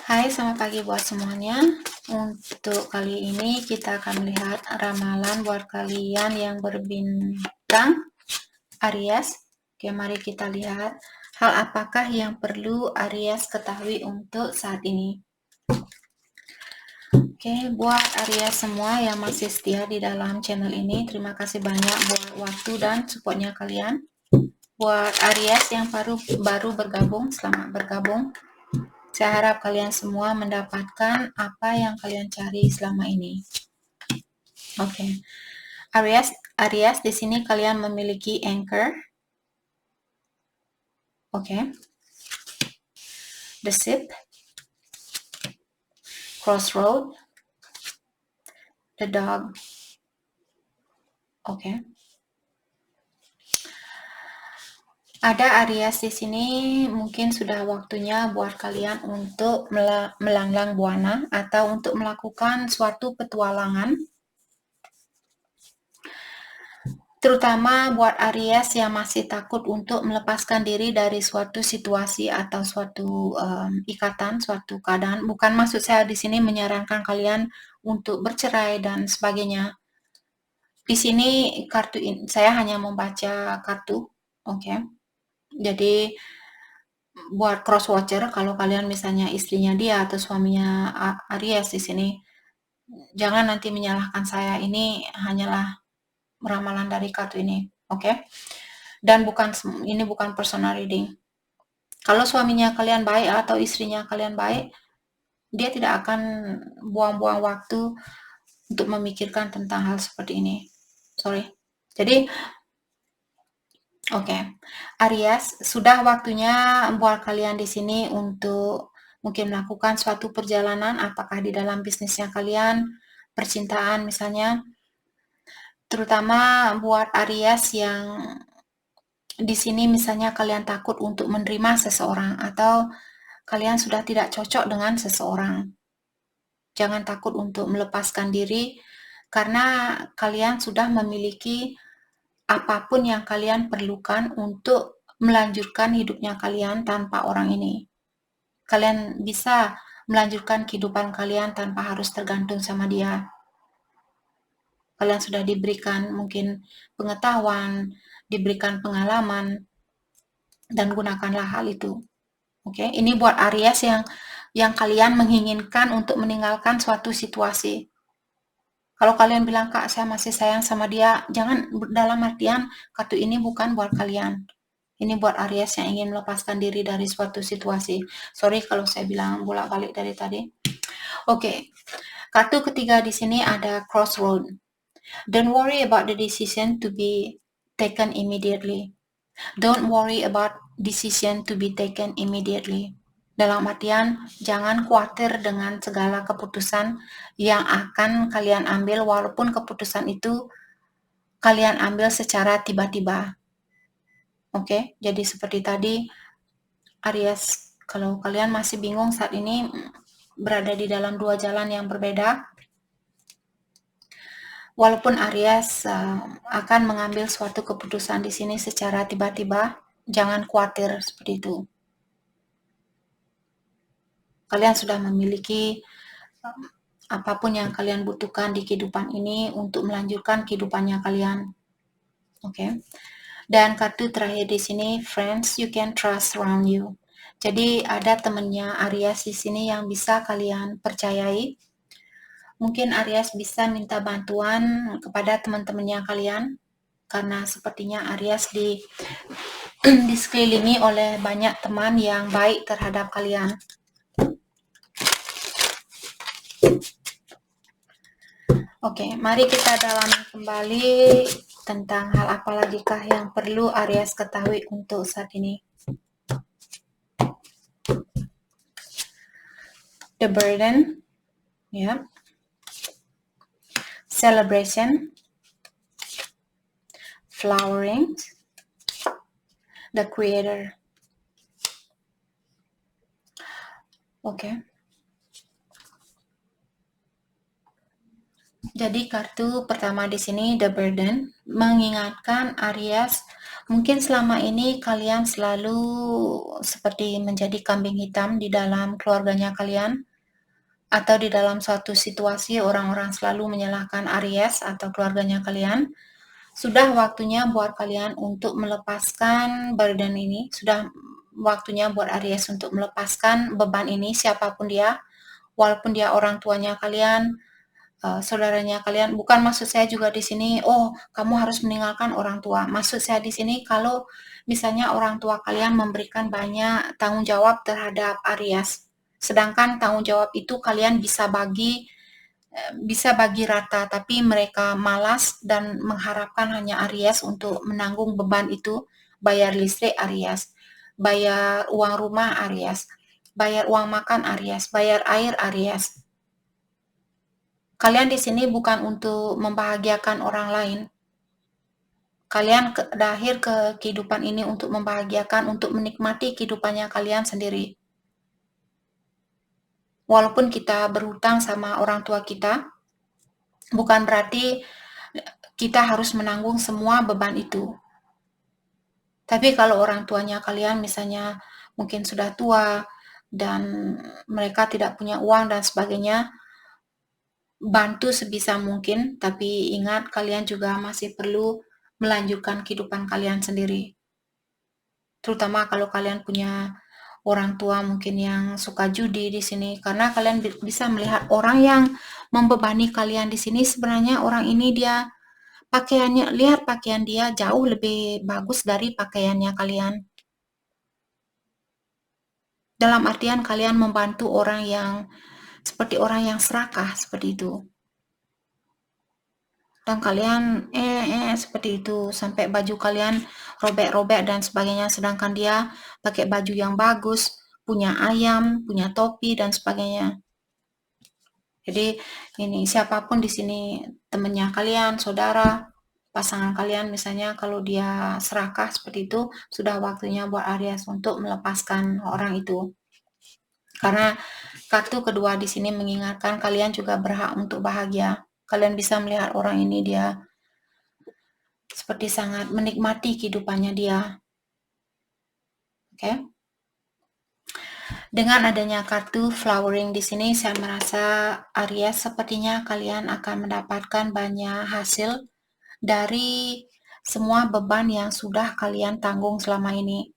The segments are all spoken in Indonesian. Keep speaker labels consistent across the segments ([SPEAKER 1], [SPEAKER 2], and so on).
[SPEAKER 1] Hai, selamat pagi buat semuanya. Untuk kali ini kita akan melihat ramalan buat kalian yang berbintang Aries. Oke, mari kita lihat hal apakah yang perlu Aries ketahui untuk saat ini. Oke, buat Aries semua yang masih setia di dalam channel ini, terima kasih banyak buat waktu dan supportnya kalian. Buat Aries yang baru bergabung, selamat bergabung. Saya harap kalian semua mendapatkan apa yang kalian cari selama ini. Oke. Aries di sini kalian memiliki anchor. Oke. The ship. Crossroad. The dog. Oke. Ada Aries di sini, mungkin sudah waktunya buat kalian untuk melanglang buana atau untuk melakukan suatu petualangan. Terutama buat Aries yang masih takut untuk melepaskan diri dari suatu situasi atau suatu ikatan, suatu keadaan. Bukan maksud saya di sini menyarankan kalian untuk bercerai dan sebagainya. Di sini kartu ini saya hanya membaca kartu, oke. Jadi buat cross watcher, kalau kalian misalnya istrinya dia atau suaminya Aries di sini, jangan nanti menyalahkan saya. Ini hanyalah ramalan dari kartu ini, oke? Dan ini bukan personal reading. Kalau suaminya kalian baik atau istrinya kalian baik, dia tidak akan buang-buang waktu untuk memikirkan tentang hal seperti ini. Sorry. Jadi, oke. Aries, sudah waktunya buat kalian di sini untuk mungkin melakukan suatu perjalanan, apakah di dalam bisnisnya kalian, percintaan misalnya, terutama buat Aries yang di sini misalnya kalian takut untuk menerima seseorang atau kalian sudah tidak cocok dengan seseorang. Jangan takut untuk melepaskan diri karena kalian sudah memiliki apapun yang kalian perlukan untuk melanjutkan hidupnya kalian tanpa orang ini. Kalian bisa melanjutkan kehidupan kalian tanpa harus tergantung sama dia. Kalian sudah diberikan mungkin pengetahuan, diberikan pengalaman, dan gunakanlah hal itu. Oke, ini buat Aries yang kalian menginginkan untuk meninggalkan suatu situasi. Kalau kalian bilang, Kak, saya masih sayang sama dia, jangan, dalam artian kartu ini bukan buat kalian. Ini buat Aries yang ingin melepaskan diri dari suatu situasi. Sorry kalau saya bilang bolak-balik dari tadi. Oke, kartu ketiga di sini ada Crossroad. Don't worry about the decision to be taken immediately. Don't worry about decision to be taken immediately. Dalam artian, jangan khawatir dengan segala keputusan yang akan kalian ambil, walaupun keputusan itu kalian ambil secara tiba-tiba. Oke, jadi seperti tadi, Aries, kalau kalian masih bingung saat ini, berada di dalam dua jalan yang berbeda, walaupun Aries akan mengambil suatu keputusan di sini secara tiba-tiba, jangan khawatir seperti itu. Kalian sudah memiliki apapun yang kalian butuhkan di kehidupan ini untuk melanjutkan kehidupannya kalian. Oke. Dan kartu terakhir di sini, friends you can trust around you. Jadi ada temannya Aries di sini yang bisa kalian percayai. Mungkin Aries bisa minta bantuan kepada teman-temannya kalian karena sepertinya Aries disekelilingi oleh banyak teman yang baik terhadap kalian. Oke, mari kita dalami kembali tentang hal apa lagikah yang perlu Aries ketahui untuk saat ini. The burden, ya. Celebration, flowering, the creator. Oke. Jadi kartu pertama di sini The Burden mengingatkan Aries, mungkin selama ini kalian selalu seperti menjadi kambing hitam di dalam keluarganya kalian, atau di dalam suatu situasi orang-orang selalu menyalahkan Aries atau keluarganya kalian. Sudah waktunya buat kalian untuk melepaskan burden ini, sudah waktunya buat Aries untuk melepaskan beban ini, siapapun dia, walaupun dia orang tuanya kalian, saudaranya kalian. Bukan maksud saya juga di sini, oh kamu harus meninggalkan orang tua. Maksud saya di sini kalau misalnya orang tua kalian memberikan banyak tanggung jawab terhadap Aries, sedangkan tanggung jawab itu kalian bisa bagi rata, tapi mereka malas dan mengharapkan hanya Aries untuk menanggung beban itu, bayar listrik Aries, bayar uang rumah Aries, bayar uang makan Aries, bayar air Aries. Kalian di sini bukan untuk membahagiakan orang lain. Kalian lahir ke kehidupan ini untuk membahagiakan, untuk menikmati kehidupannya kalian sendiri. Walaupun kita berhutang sama orang tua kita, bukan berarti kita harus menanggung semua beban itu. Tapi kalau orang tuanya kalian misalnya mungkin sudah tua dan mereka tidak punya uang dan sebagainya, bantu sebisa mungkin, tapi ingat kalian juga masih perlu melanjutkan kehidupan kalian sendiri. Terutama kalau kalian punya orang tua mungkin yang suka judi di sini, karena kalian bisa melihat orang yang membebani kalian di sini, sebenarnya orang ini dia pakaiannya, lihat pakaian dia jauh lebih bagus dari pakaiannya kalian. Dalam artian kalian membantu orang yang seperti orang yang serakah seperti itu. Dan kalian seperti itu sampai baju kalian robek-robek dan sebagainya, sedangkan dia pakai baju yang bagus, punya ayam, punya topi dan sebagainya. Jadi ini siapapun di sini, temannya kalian, saudara, pasangan kalian misalnya, kalau dia serakah seperti itu, sudah waktunya buat Aries untuk melepaskan orang itu. Karena kartu kedua di sini mengingatkan kalian juga berhak untuk bahagia. Kalian bisa melihat orang ini dia seperti sangat menikmati kehidupannya dia. Oke. Dengan adanya kartu flowering di sini, saya merasa Aries sepertinya kalian akan mendapatkan banyak hasil dari semua beban yang sudah kalian tanggung selama ini.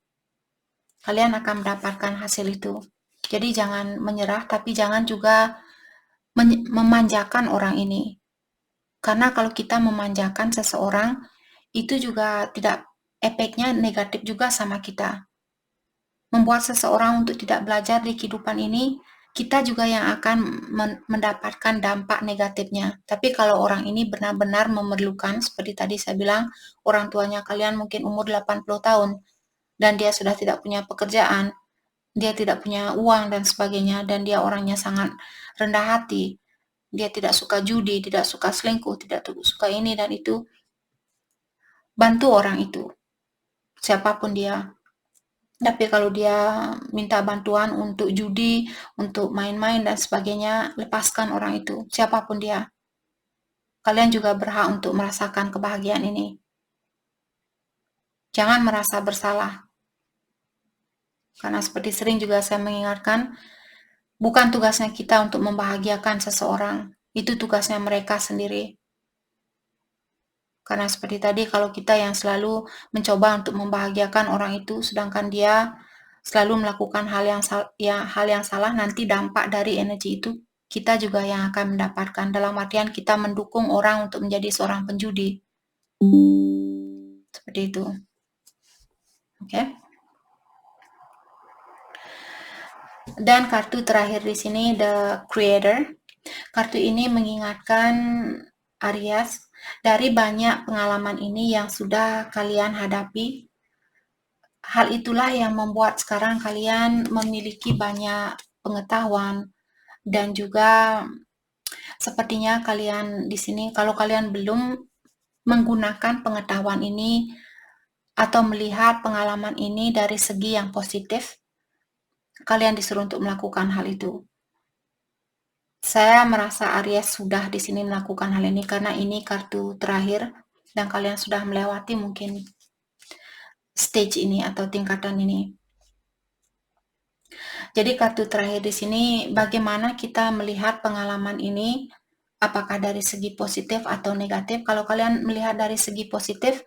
[SPEAKER 1] Kalian akan mendapatkan hasil itu. Jadi jangan menyerah, tapi jangan juga memanjakan orang ini. Karena kalau kita memanjakan seseorang, itu juga tidak, efeknya negatif juga sama kita. Membuat seseorang untuk tidak belajar di kehidupan ini, kita juga yang akan mendapatkan dampak negatifnya. Tapi kalau orang ini benar-benar memerlukan, seperti tadi saya bilang, orang tuanya kalian mungkin umur 80 tahun, dan dia sudah tidak punya pekerjaan, dia tidak punya uang dan sebagainya, dan dia orangnya sangat rendah hati, dia tidak suka judi, tidak suka selingkuh, tidak suka ini dan itu, bantu orang itu, siapapun dia. Tapi kalau dia minta bantuan untuk judi, untuk main-main dan sebagainya, lepaskan orang itu, siapapun dia. Kalian juga berhak untuk merasakan kebahagiaan ini. Jangan merasa bersalah. Karena seperti sering juga saya mengingatkan, bukan tugasnya kita untuk membahagiakan seseorang. Itu tugasnya mereka sendiri. Karena seperti tadi, kalau kita yang selalu mencoba untuk membahagiakan orang itu, sedangkan dia selalu melakukan hal yang salah, nanti dampak dari energi itu kita juga yang akan mendapatkan. Dalam artian kita mendukung orang untuk menjadi seorang penjudi. Seperti itu. Oke. Dan kartu terakhir di sini The Creator. Kartu ini mengingatkan Aries dari banyak pengalaman ini yang sudah kalian hadapi. Hal itulah yang membuat sekarang kalian memiliki banyak pengetahuan dan juga sepertinya kalian di sini, kalau kalian belum menggunakan pengetahuan ini atau melihat pengalaman ini dari segi yang positif, kalian disuruh untuk melakukan hal itu. Saya merasa Aries sudah di sini melakukan hal ini karena ini kartu terakhir dan kalian sudah melewati mungkin stage ini atau tingkatan ini. Jadi kartu terakhir di sini, bagaimana kita melihat pengalaman ini, apakah dari segi positif atau negatif. Kalau kalian melihat dari segi positif,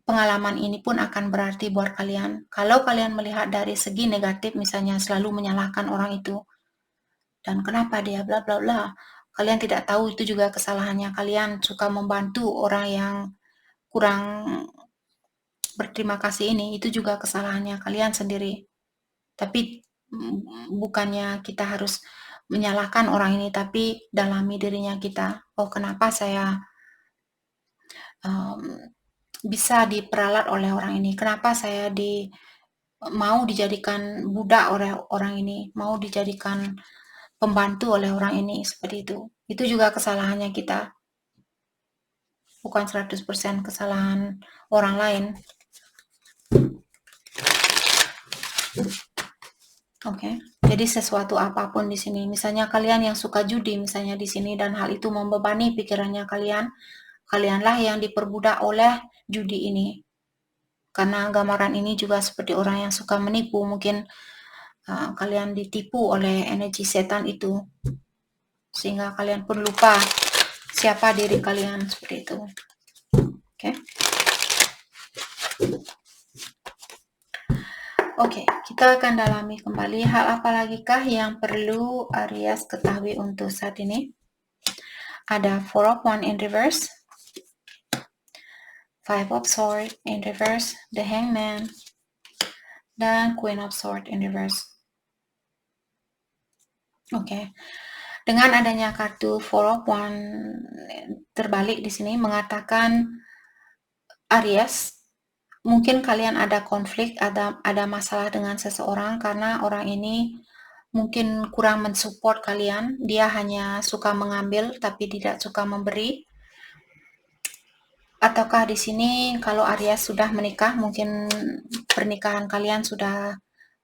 [SPEAKER 1] pengalaman ini pun akan berarti buat kalian. Kalau kalian melihat dari segi negatif, misalnya selalu menyalahkan orang itu, dan kenapa dia bla bla bla, kalian tidak tahu itu juga kesalahannya. Kalian suka membantu orang yang kurang berterima kasih ini, itu juga kesalahannya kalian sendiri. Tapi bukannya kita harus menyalahkan orang ini, tapi dalami dirinya kita. Oh, kenapa saya bisa diperalat oleh orang ini? Kenapa saya mau dijadikan budak oleh orang ini? Mau dijadikan pembantu oleh orang ini? Seperti itu. Itu juga kesalahannya kita. Bukan 100% kesalahan orang lain. Oke, jadi sesuatu apapun di sini, misalnya kalian yang suka judi misalnya di sini dan hal itu membebani pikirannya kalian, kalianlah yang diperbudak oleh judi ini. Karena gambaran ini juga seperti orang yang suka menipu, mungkin kalian ditipu oleh energi setan itu, sehingga kalian pun lupa siapa diri kalian, seperti itu. Oke. Oke, kita akan dalami kembali hal apa lagi kah yang perlu Aries ketahui untuk saat ini. Ada Four of Wands in reverse, Five of Swords in reverse, The Hangman, dan Queen of Swords in reverse. Oke. Dengan adanya kartu Four of Wands terbalik di sini mengatakan Aries, mungkin kalian ada konflik, ada masalah dengan seseorang karena orang ini mungkin kurang mensupport kalian. Dia hanya suka mengambil tapi tidak suka memberi. Ataukah di sini kalau Aries sudah menikah, mungkin pernikahan kalian sudah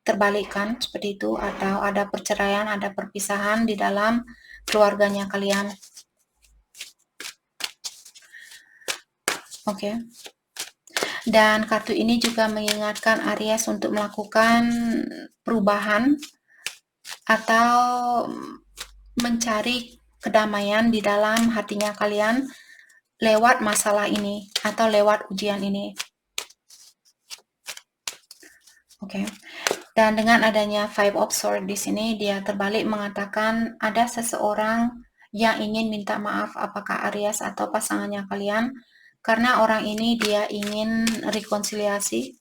[SPEAKER 1] terbalikkan seperti itu, atau ada perceraian, ada perpisahan di dalam keluarganya kalian. Oke. Dan kartu ini juga mengingatkan Aries untuk melakukan perubahan atau mencari kedamaian di dalam hatinya kalian lewat masalah ini atau lewat ujian ini. Oke. Dan dengan adanya Five of Swords di sini, dia terbalik mengatakan ada seseorang yang ingin minta maaf, apakah Aries atau pasangannya kalian, karena orang ini dia ingin rekonsiliasi,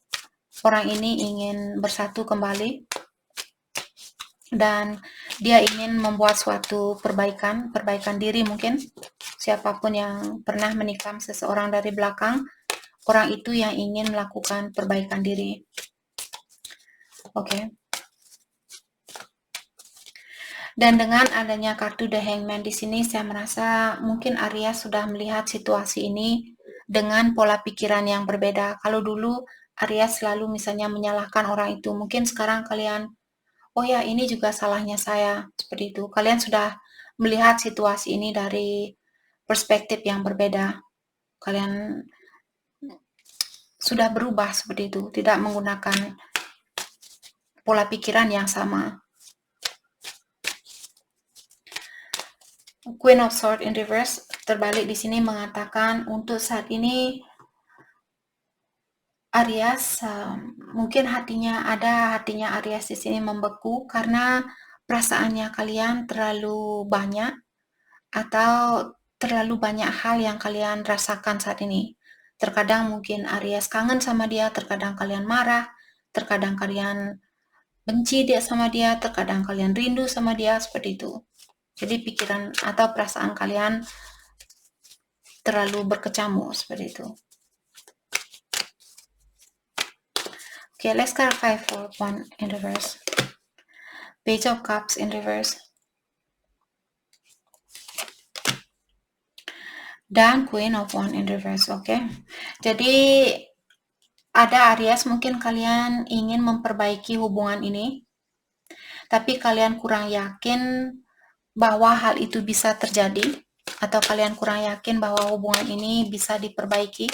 [SPEAKER 1] orang ini ingin bersatu kembali, dan dia ingin membuat suatu perbaikan diri mungkin. Siapapun yang pernah menikam seseorang dari belakang, orang itu yang ingin melakukan perbaikan diri. Oke. Dan dengan adanya kartu The Hangman di sini, saya merasa mungkin Aries sudah melihat situasi ini dengan pola pikiran yang berbeda. Kalau dulu Aries selalu misalnya menyalahkan orang itu, mungkin sekarang kalian, oh ya ini juga salahnya saya, seperti itu. Kalian sudah melihat situasi ini dari perspektif yang berbeda. Kalian sudah berubah seperti itu, tidak menggunakan pola pikiran yang sama. Queen of Swords in reverse terbalik di sini mengatakan untuk saat ini Aries mungkin hatinya Aries di sini membeku karena perasaannya kalian terlalu banyak atau terlalu banyak hal yang kalian rasakan saat ini. Terkadang mungkin Aries kangen sama dia, terkadang kalian marah, terkadang kalian benci dia sama dia, terkadang kalian rindu sama dia, seperti itu. Jadi pikiran atau perasaan kalian terlalu berkecamuk seperti itu. Okay, let's clarify for one in reverse. Page of Cups in reverse. Dan Queen of Wands in reverse, oke. Jadi ada Aries, mungkin kalian ingin memperbaiki hubungan ini, tapi kalian kurang yakin bahwa hal itu bisa terjadi, atau kalian kurang yakin bahwa hubungan ini bisa diperbaiki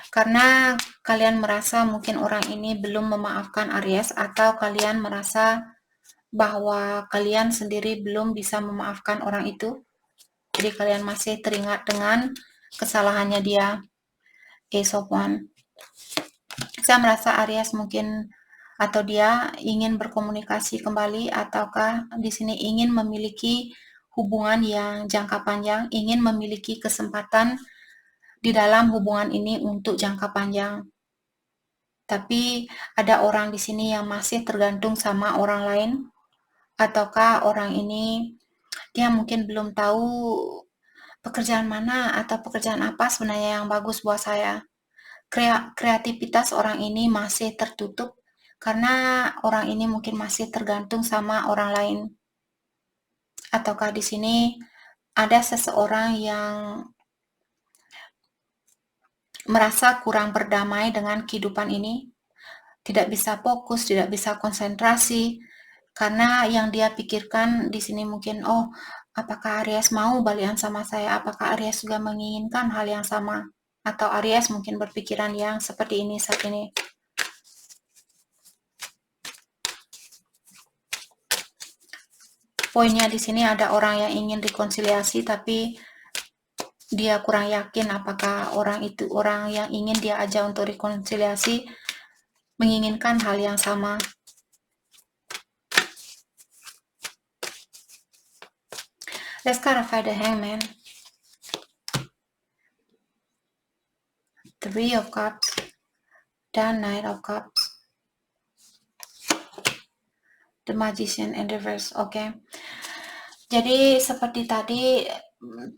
[SPEAKER 1] karena kalian merasa mungkin orang ini belum memaafkan Aries, atau kalian merasa bahwa kalian sendiri belum bisa memaafkan orang itu. Jadi kalian masih teringat dengan kesalahannya dia. Ace of Wands. Saya merasa Aries mungkin atau dia ingin berkomunikasi kembali, ataukah di sini ingin memiliki hubungan yang jangka panjang, ingin memiliki kesempatan di dalam hubungan ini untuk jangka panjang. Tapi ada orang di sini yang masih tergantung sama orang lain, ataukah orang ini dia mungkin belum tahu pekerjaan mana atau pekerjaan apa sebenarnya yang bagus buat saya. Kreativitas orang ini masih tertutup karena orang ini mungkin masih tergantung sama orang lain. Ataukah di sini ada seseorang yang merasa kurang berdamai dengan kehidupan ini, tidak bisa fokus, tidak bisa konsentrasi, karena yang dia pikirkan di sini mungkin, oh, apakah Aries mau balikan sama saya? Apakah Aries juga menginginkan hal yang sama? Atau Aries mungkin berpikiran yang seperti ini saat ini. Poinnya di sini ada orang yang ingin rekonsiliasi, tapi dia kurang yakin apakah orang itu, orang yang ingin dia ajak untuk rekonsiliasi, menginginkan hal yang sama. Let's clarify the Hangman. Three of Cups dan Knight of Cups. The Magician in reverse. Oke. Jadi seperti tadi,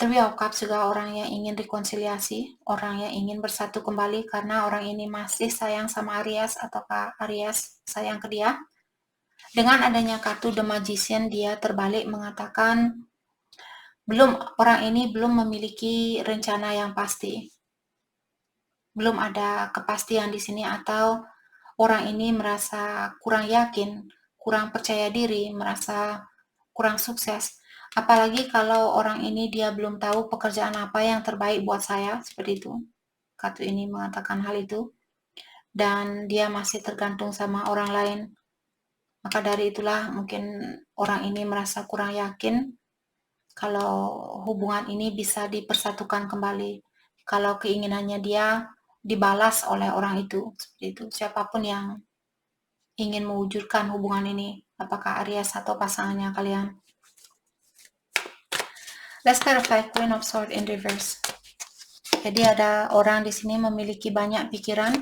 [SPEAKER 1] Three of Cups juga orang yang ingin rekonsiliasi, orang yang ingin bersatu kembali karena orang ini masih sayang sama Aries, ataukah Aries sayang ke dia. Dengan adanya kartu The Magician, dia terbalik mengatakan orang ini belum memiliki rencana yang pasti. Belum ada kepastian di sini, atau orang ini merasa kurang yakin, kurang percaya diri, merasa kurang sukses. Apalagi kalau orang ini dia belum tahu pekerjaan apa yang terbaik buat saya, seperti itu. Kartu ini mengatakan hal itu. Dan dia masih tergantung sama orang lain. Maka dari itulah mungkin orang ini merasa kurang yakin kalau hubungan ini bisa dipersatukan kembali. Kalau keinginannya dia dibalas oleh orang itu, seperti itu. Siapapun yang ingin mewujudkan hubungan ini, apakah Aries atau pasangannya kalian. Let's clarify Queen of Swords in reverse. Jadi ada orang di sini memiliki banyak pikiran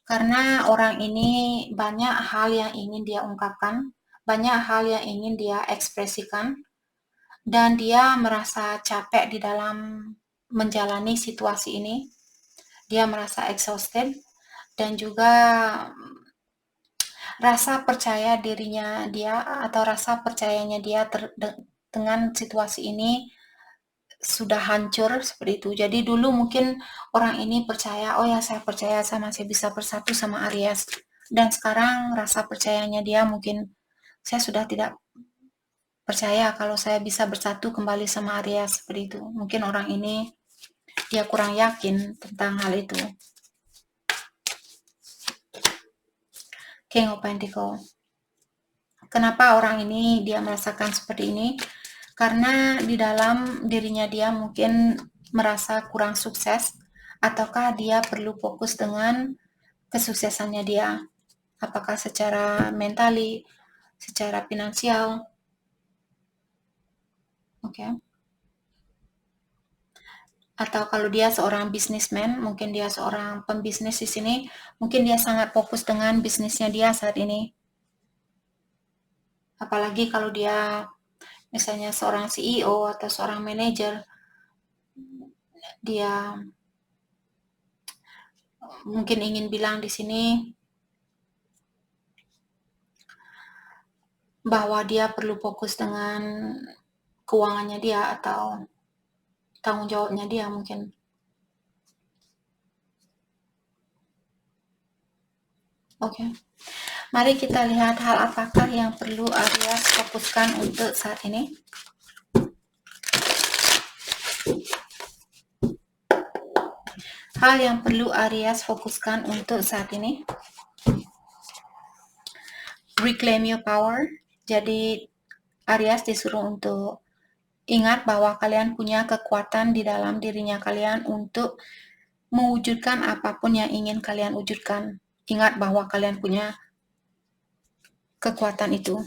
[SPEAKER 1] karena orang ini banyak hal yang ingin dia ungkapkan, banyak hal yang ingin dia ekspresikan, dan dia merasa capek di dalam menjalani situasi ini. Dia merasa exhausted dan juga rasa percaya dirinya dia atau rasa percayanya dia dengan situasi ini sudah hancur, seperti itu. Jadi dulu mungkin orang ini percaya, oh ya saya percaya saya masih bisa bersatu sama Aries. Dan sekarang rasa percayanya dia mungkin saya sudah tidak percaya kalau saya bisa bersatu kembali sama Aries, seperti itu. Mungkin orang ini dia kurang yakin tentang hal itu. King of Pentacles. Kenapa orang ini dia merasakan seperti ini? Karena di dalam dirinya dia mungkin merasa kurang sukses, ataukah dia perlu fokus dengan kesuksesannya dia, apakah secara mentali, secara finansial. Oke. Atau kalau dia seorang businessman, mungkin dia seorang pembisnis di sini, mungkin dia sangat fokus dengan bisnisnya dia saat ini. Apalagi kalau dia misalnya seorang CEO atau seorang manajer, dia mungkin ingin bilang di sini bahwa dia perlu fokus dengan keuangannya dia atau tanggung jawabnya dia mungkin. Oke. Mari kita lihat hal apakah yang perlu Aries fokuskan untuk saat ini. Hal yang perlu Aries fokuskan untuk saat ini. Reclaim your power. Jadi Aries disuruh untuk ingat bahwa kalian punya kekuatan di dalam dirinya kalian untuk mewujudkan apapun yang ingin kalian wujudkan. Ingat bahwa kalian punya kekuatan itu.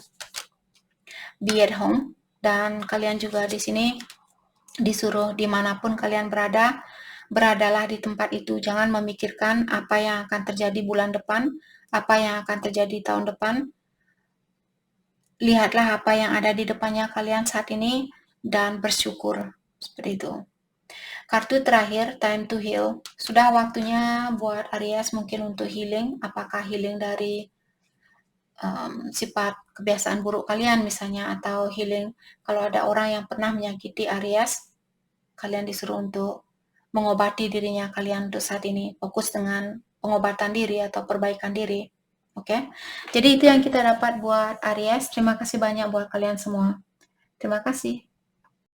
[SPEAKER 1] Be at home. Dan kalian juga di sini disuruh dimanapun kalian berada, beradalah di tempat itu. Jangan memikirkan apa yang akan terjadi bulan depan, apa yang akan terjadi tahun depan. Lihatlah apa yang ada di depannya kalian saat ini dan bersyukur. Seperti itu. Kartu terakhir, time to heal. Sudah waktunya buat Aries mungkin untuk healing. Apakah healing dari sifat kebiasaan buruk kalian misalnya, atau healing kalau ada orang yang pernah menyakiti Aries, kalian disuruh untuk mengobati dirinya kalian untuk saat ini. Fokus dengan pengobatan diri atau perbaikan diri. Oke, jadi itu yang kita dapat buat Aries. Terima kasih banyak buat kalian semua. Terima kasih.